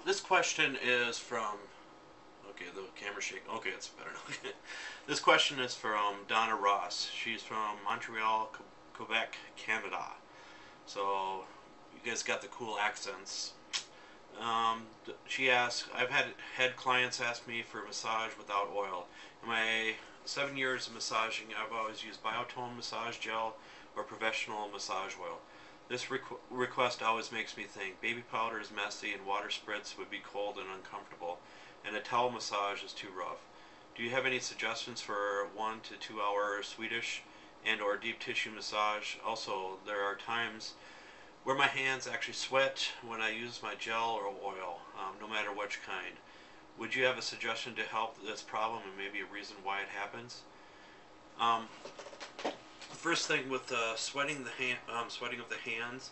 This question is from. Okay, the camera's shaking. Okay, it's better now. This question is from Donna Ross. She's from Montreal, Quebec, Canada. So you guys got the cool accents. She asks, I've had head clients ask me for a massage without oil. In my 7 years of massaging, I've always used Biotone massage gel or professional massage oil. This request always makes me think. Baby powder is messy and water spritz would be cold and uncomfortable, and a towel massage is too rough. Do you have any suggestions for 1 to 2 hour Swedish and or deep tissue massage? Also, there are times where my hands actually sweat when I use my gel or oil, no matter which kind. Would you have a suggestion to help this problem and maybe a reason why it happens? Um, First thing with sweating of the hands,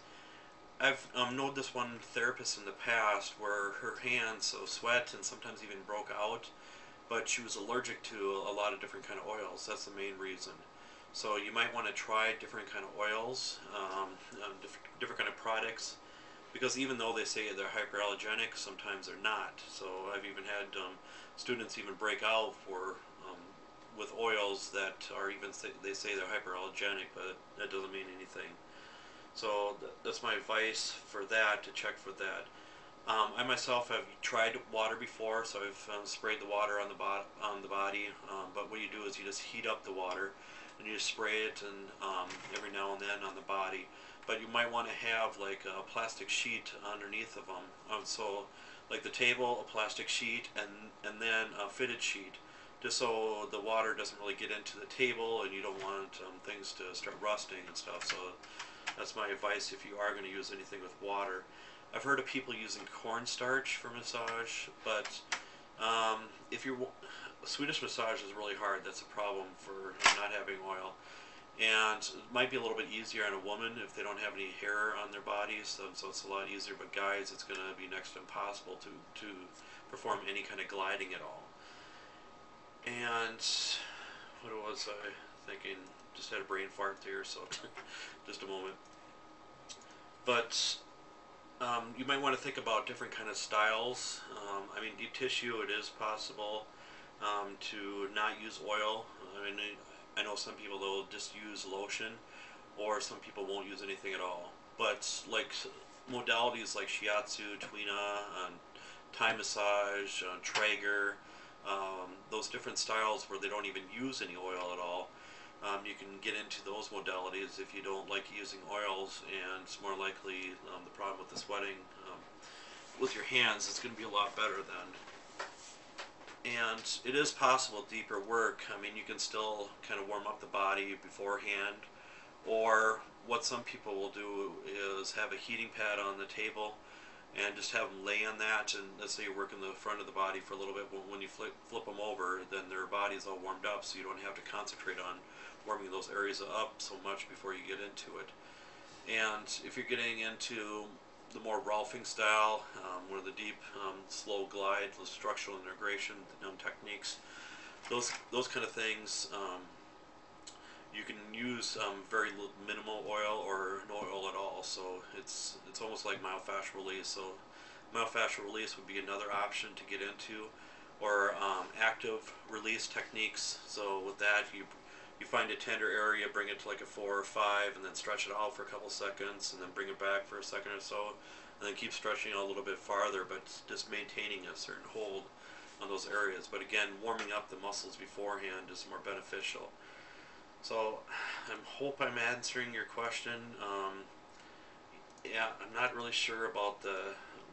I've known this one therapist in the past where her hands so sweat and sometimes even broke out, but she was allergic to a lot of different kind of oils. That's the main reason. So you might want to try different kind of oils, different kind of products, because even though they say they're hyperallergenic, sometimes they're not. So I've even had students even break out for with oils that are even they say they're hyperallergenic, but that doesn't mean anything. So that's my advice for that, to check for that. I myself have tried water before, so I've sprayed the water on the body. But what you do is you just heat up the water, and you just spray it and every now and then on the body. But you might want to have like a plastic sheet underneath of them. So like the table, a plastic sheet, and then a fitted sheet, just so the water doesn't really get into the table, and you don't want things to start rusting and stuff. So that's my advice if you are going to use anything with water. I've heard of people using cornstarch for massage, but if you're Swedish massage is really hard. That's a problem for not having oil, and it might be a little bit easier on a woman if they don't have any hair on their bodies. So it's a lot easier. But guys, it's going to be next to impossible to perform any kind of gliding at all. And what was I thinking? Just had a brain fart there, so just a moment. But you might want to think about different kind of styles. I mean, deep tissue, it is possible to not use oil. I mean, I know some people they'll just use lotion, or some people won't use anything at all. But like modalities like shiatsu, tuina, Thai massage, Traeger, those different styles where they don't even use any oil at all. You can get into those modalities if you don't like using oils, and it's more likely the problem with the sweating with your hands is going to be a lot better then. And it is possible deeper work. I mean, you can still kind of warm up the body beforehand, or what some people will do is have a heating pad on the table and just have them lay on that, and let's say you're working the front of the body for a little bit, but when you flip them over, then their body's all warmed up, so you don't have to concentrate on warming those areas up so much before you get into it. And if you're getting into the more Rolfing style, one of the deep, slow glide, the structural integration techniques, those kind of things, you can use very minimal oil or no oil at all. So it's almost like myofascial release. So myofascial release would be another option to get into, or active release techniques. So with that, you find a tender area, bring it to like a 4 or 5, and then stretch it out for a couple seconds, and then bring it back for a second or so, and then keep stretching it a little bit farther, but just maintaining a certain hold on those areas. But again, warming up the muscles beforehand is more beneficial. So I hope I'm answering your question. Yeah, I'm not really sure about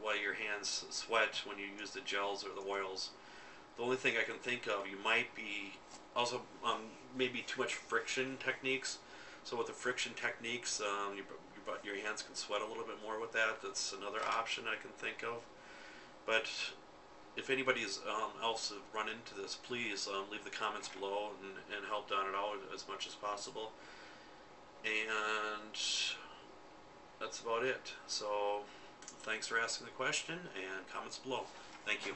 why your hands sweat when you use the gels or the oils. The only thing I can think of, you might be also maybe too much friction techniques. So with the friction techniques, your hands can sweat a little bit more with that. That's another option I can think of. But if anybody else has run into this, please leave the comments below and help Don it out as much as possible. And that's about it. So thanks for asking the question, and comments below. Thank you.